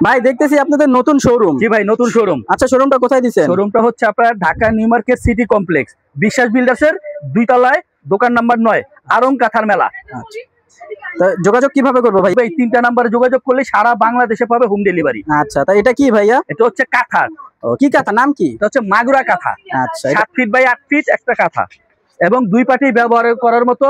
ভাই দেখতেছি আপনাদের নতুন শোরুম। জি ভাই, নতুন শোরুম। আচ্ছা, শোরুমটা কোথায় দিচ্ছেন? শোরুমটা হচ্ছে আপনার Dhaka new market city complex, বিশ্বাস বিল্ডার্সের 2 তলায়, দোকান নাম্বার 9, আরং কাঁথার মেলা। আচ্ছা, তা যোগাযোগ কিভাবে করবো ভাই? এই 3টা নাম্বারে যোগাযোগ করলে সারা বাংলাদেশে পাবে হোম ডেলিভারি। আচ্ছা, তা এটা কি ভাইয়া? এটা হচ্ছে কাঁথা। কি কাঁথা, নাম কি? এটা হচ্ছে মাগুরা কাঁথা। আচ্ছা, 7 ফিট বাই 8 ফিট একটা কাঁথা, এবং 2 পাটি ব্যবহার করার মতো।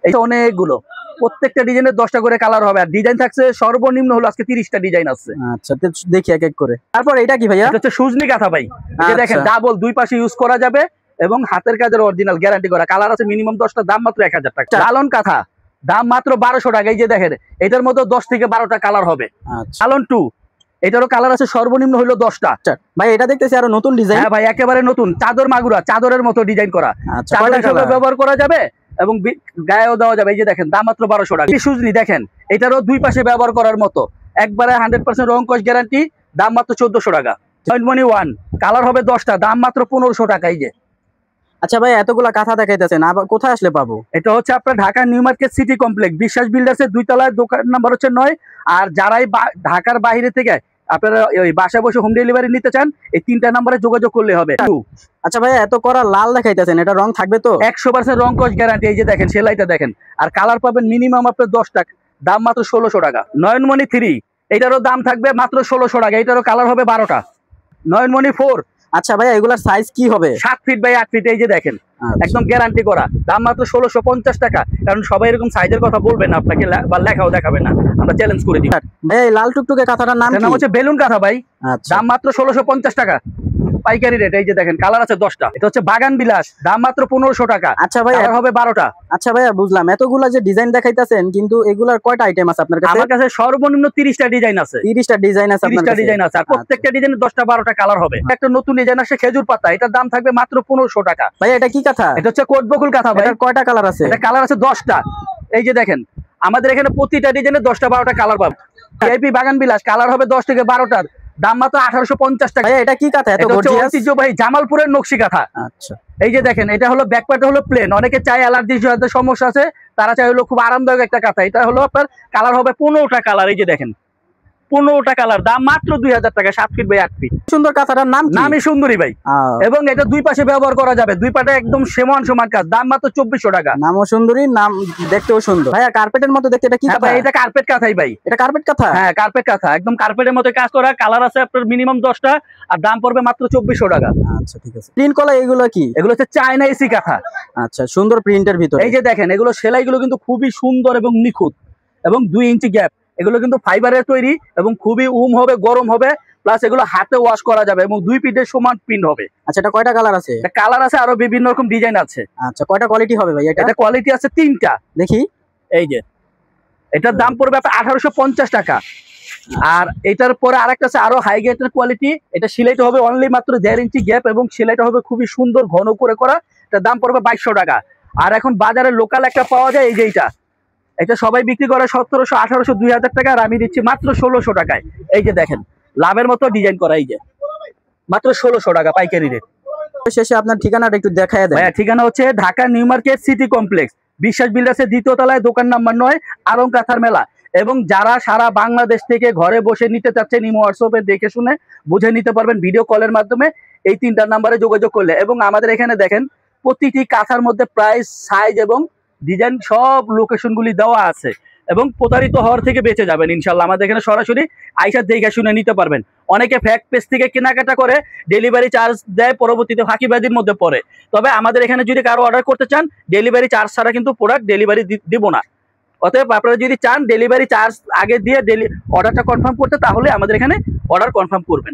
এটা অনেকগুলো, প্রত্যেকটা ডিজাইনের 10টা করে কালার হবে, আর ডিজাইন থাকছে সর্বনিম্ন হলো আজকে 30টা ডিজাইন আছে। আচ্ছা, দেখি এক এক করে। তারপর এটা কি ভাইয়া? এটা হচ্ছে সুজনি কাঁথা ভাই। এই দেখেন, ডাবল 2 পাশে ইউজ করা যাবে এবং হাতের কাজের অরিজিনাল গ্যারান্টি করা। কালার আছে মিনিমাম 10টা, দাম মাত্র 1000 টাকা। লালন কাঁথা, দাম মাত্র 1200 টাকা। এই যে দেখেন, এটার মধ্যে 10 থেকে 12টা কালার হবে। লালন 2, এটারও কালার আছে সর্বনিম্ন হলো 10টা। ভাই এটা দেখতেছি আরো নতুন ডিজাইন। হ্যাঁ ভাই, একেবারে নতুন। চাদর মাগুরা, চাদরের মতো ডিজাইন করা, চাদর হিসেবে ব্যবহার করা যাবে এবং গায়েও দেওয়া যাবে। এই যে দেখেন, দাম মাত্র 1200 টাকা। সুজনি দেখেন, এটারও 2 পাশে ব্যবহার করার মতো, একবারে 100% রং কস গ্যারান্টি, দাম মাত্র 1400 টাকা। জয়েন্ট মনি 1, কালার হবে 10টা, দাম মাত্র 1500 টাকা। এই যে। আচ্ছা ভাই, এতগুলা কাঁথা দেখাইতেছেন, আবার কোথায় আসলে পাবো? এটা হচ্ছে আপনার Dhaka new market city complex, বিশ্বাস বিল্ডার্সের 2 তলায়, দোকান নাম্বার হচ্ছে 9। আর যারাই ঢাকার বাইরে থেকে আপনারা ওই বাসায় বসে হোম ডেলিভারি নিতে চান, এই 3টা নাম্বারে যোগাযোগ করলে হবে। আচ্ছা ভাই, এত করা লাল দেখাইতেছেন, এটা রং থাকবে তো? 100% রং কস গ্যারান্টি। এই যে দেখেন, সেলাইটা দেখেন, আর কালার পাবেন মিনিমাম আপনার 10টা, দাম মাত্র 1600 টাকা। নয়নমণি 3, এটারও দাম থাকবে মাত্র 1600 টাকা। এটারও কালার হবে 12টা। নয়নমণি 4। আচ্ছা ভাই, এগুলার সাইজ কি হবে? 7 ফিট বাই 8 ফিট। এই যে দেখেন, একদম গ্যারান্টি করা, দাম মাত্র 1650 টাকা। কারণ সবাই এরকম সাইজের কথা বলবেন না আপনাকে, বা লেখাও দেখাবে না, আমরা চ্যালেঞ্জ করে দিই। ভাই লাল টুকটুকে কাঁথাটার নাম হচ্ছে বেলুন কাঁথা ভাই। দাম মাত্র 1650 টাকা, পাইকারি রেট। এই যে দেখেন, কালার আছে 10টা। এটা হচ্ছে বাগান বিলাস, দাম মাত্র 1500 টাকা। আচ্ছা ভাই, হবে 12টা। আচ্ছা ভাইয়া, বুঝলাম। এতগুলা যে ডিজাইন দেখাইতেছেন, কিন্তু এগুলার কয়টা আইটেম আছে আপনার কাছে? আমার কাছে সর্বনিম্ন 30টা ডিজাইন আছে। 30টা ডিজাইন আছে আপনার কাছে? 30টা ডিজাইন আছে, আর প্রত্যেকটা ডিজাইনে 10টা 12টা কালার হবে। একটা নতুন ডিজাইন আসছে খেজুর পাতা, এটার দাম থাকবে মাত্র 1500 টাকা। ভাই এটা কি কাঁথা? এটা হচ্ছে কোট বকুল কাঁথা ভাই। এটার কয়টা কালার আছে? এটা কালার আছে 10টা। এই যে দেখেন, আমাদের এখানে প্রতিটা ডিজাইনে 10টা 12টা কালার পাবে। ভিআইপি বাগান বিলাস, কালার হবে 10 থেকে 12টার, দাম মাত্র 1850 টাকা। ভাই এটা কি কাঁথা এত গর্জিয়াস? ঐতিহ্যবাহী জামালপুরের নকশি কাঁথা। আচ্ছা, এই যে দেখেন, এটা হলো ব্যাকপার্ট হলো প্লেন। অনেকে চাই অ্যালার্জি সমস্যা আছে, তারা চাই হলো খুব আরামদায়ক একটা কাঁথা। এটা হলো আপনার কালার হবে 15টা কালার। এই যে দেখেন, 15টা কালার, দাম মাত্র 2000 টাকা। 7 ফিট বাই 8 ফিট। সুন্দর কাঁথাটার নাম কি? নামই সুন্দরী ভাই। এবং এটা 2 পাশে ব্যবহার করা যাবে, 2 পাটে একদম সমান সমান কাজ, দাম মাত্র 2400 টাকা। নামও সুন্দরী, নাম দেখতেও সুন্দর। ভাইয়া কার্পেটের মতো দেখতে, এটা কি কাঁথা? এটা কার্পেট কাঁথাই ভাই। এটা কার্পেট কাঁথা? হ্যাঁ, কার্পেট কাঁথা, একদম কার্পেটের মতো কাজ করা। কালার আছে আপনার মিনিমাম 10টা, আর দাম পড়বে মাত্র 2400 টাকা। আচ্ছা, ঠিক আছে। প্রিন্ট করা এগুলো কি? এগুলো হচ্ছে চায়না এসি কাঁথা। আচ্ছা, সুন্দর প্রিন্টের ভিতরে। এই যে দেখেন, এগুলো সেলাইগুলো কিন্তু খুবই সুন্দর এবং নিখুঁত, এবং 2 ইঞ্চি গ্যাপ। এগুলো কিন্তু ফাইবারের তৈরি এবং খুবই হবে, গরম হবে, প্লাস এগুলো হাতে ওয়াশ করা যাবে এবং 2 পিঠে সমান প্রিন্ট হবে। আচ্ছা, এটা কয়টা কালার আছে? কালার আছে আরো বিভিন্ন রকম ডিজাইন আছে। আচ্ছা, কয়টা কোয়ালিটি হবে ভাই? এটা কোয়ালিটি আছে 3টা। দেখি। এই যে, এটার দাম পড়বে আপনার 1850 টাকা। আর এটার পরে আরেকটা আছে আরো হাই গ্রেডের কোয়ালিটি। এটা সেলাইটা হবে অনলি মাত্র 1.5 ইঞ্চি গ্যাপ, এবং সেলাইটা হবে খুবই সুন্দর ঘন করে করা। এটার দাম পড়বে 2200 টাকা। আর এখন বাজারে লোকাল একটা পাওয়া যায়, এই যে এটা সবাই বিক্রি করে 1700, 1800, 2000 টাকা, আর আমি দিচ্ছি মাত্র 1600 টাকায়। এই যে দেখেন, লাভের মতো ডিজাইন করা। এই যে মাত্র 1600 টাকা পাইকারি রেট। শেষে আপনার ঠিকানাটা একটু দেখায় দেন। ভাইয়া ঠিকানা হচ্ছে Dhaka new market city complex, বিশ্বাস বিল্ডার্সের 2 তলায়, দোকান নাম্বার 9, আরং কাঁথার মেলা। এবং যারা সারা বাংলাদেশ থেকে ঘরে বসে নিতে চাচ্ছেন, ইমো হোয়াটসঅ্যাপে দেখে শুনে বুঝে নিতে পারবেন ভিডিও কলের মাধ্যমে, এই 3টা নাম্বারে যোগাযোগ করলে। এবং আমাদের এখানে দেখেন, প্রতিটি কাঁথার মধ্যে প্রাইস, সাইজ এবং ডিজাইন সব লোকেশনগুলি দেওয়া আছে, এবং প্রতারিত হওয়ার থেকে বেঁচে যাবেন ইনশাল্লাহ। আমাদের এখানে সরাসরি আইসা দেখে শুনে নিতে পারবেন। অনেকে ফ্যাক পেজ থেকে কেনাকাটা করে ডেলিভারি চার্জ দেয়, পরবর্তীতে ফাঁকিবাজির মধ্যে পড়ে। তবে আমাদের এখানে যদি কারো অর্ডার করতে চান, ডেলিভারি চার্জ ছাড়া কিন্তু প্রোডাক্ট ডেলিভারি দিব না। অতএব আপনারা যদি চান ডেলিভারি চার্জ আগে দিয়ে অর্ডারটা কনফার্ম করতে, তাহলে আমাদের এখানে অর্ডার কনফার্ম করবেন।